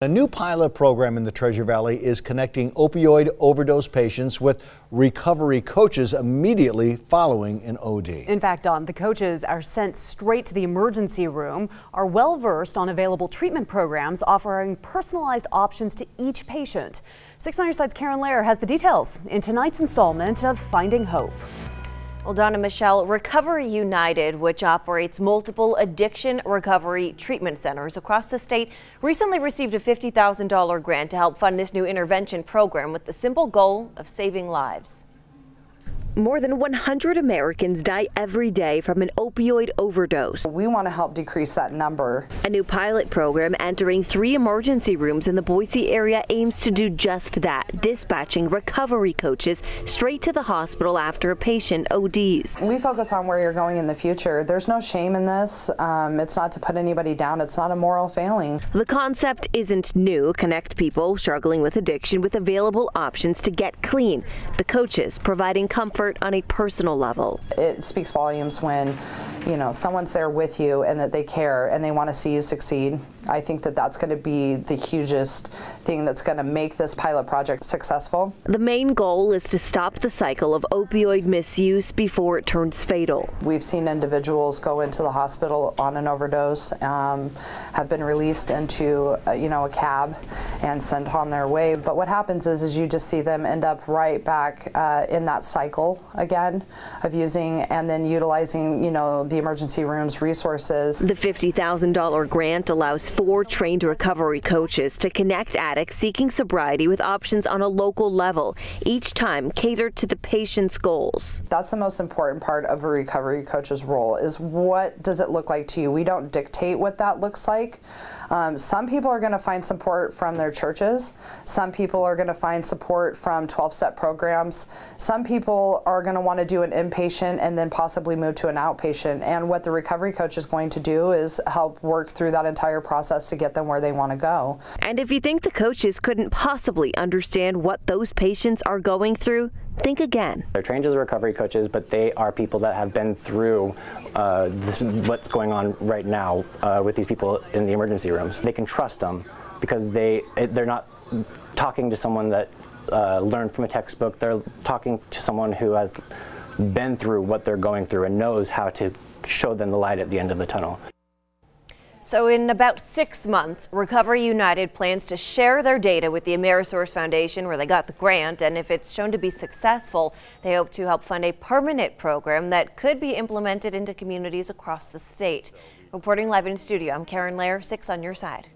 A new pilot program in the Treasure Valley is connecting opioid overdose patients with recovery coaches immediately following an OD. In fact, Don, the coaches are sent straight to the emergency room, are well versed on available treatment programs, offering personalized options to each patient. 6 on Your Side's Karen Lair has the details in tonight's installment of Finding Hope. Well, Donna, Michelle, Recovery United, which operates multiple addiction recovery treatment centers across the state, recently received a $50,000 grant to help fund this new intervention program with the simple goal of saving lives. More than 100 Americans die every day from an opioid overdose. We want to help decrease that number. A new pilot program entering 3 emergency rooms in the Boise area aims to do just that, dispatching recovery coaches straight to the hospital after a patient ODs. We focus on where you're going in the future. There's no shame in this. It's not to put anybody down. It's not a moral failing. The concept isn't new. Connect people struggling with addiction with available options to get clean. The coaches providing comfort on a personal level. It speaks volumes when, someone's there with you and that they care and they want to see you succeed. I think that that's going to be the hugest thing that's going to make this pilot project successful. The main goal is to stop the cycle of opioid misuse before it turns fatal. We've seen individuals go into the hospital on an overdose, have been released into a cab and sent on their way. But what happens is you just see them end up right back in that cycle again of using and then utilizing the emergency room's resources. The $50,000 grant allows 4 trained recovery coaches to connect addicts seeking sobriety with options on a local level, each time catered to the patient's goals. That's the most important part of a recovery coach's role, is what does it look like to you? We don't dictate what that looks like. Some people are going to find support from their churches. Some people are going to find support from 12-step programs. Some people are going to want to do an inpatient and then possibly move to an outpatient. And what the recovery coach is going to do is help work through that entire process to get them where they want to go. And if you think the coaches couldn't possibly understand what those patients are going through, think again. They're trained as recovery coaches, but they are people that have been through what's going on right now with these people in the emergency rooms. They can trust them because they're not talking to someone that learned from a textbook. They're talking to someone who has been through what they're going through and knows how to show them the light at the end of the tunnel. So in about 6 months, Recovery United plans to share their data with the Amerisource Foundation, where they got the grant, and if it's shown to be successful, they hope to help fund a permanent program that could be implemented into communities across the state. Reporting live in studio, I'm Karen Lair, 6 on Your Side.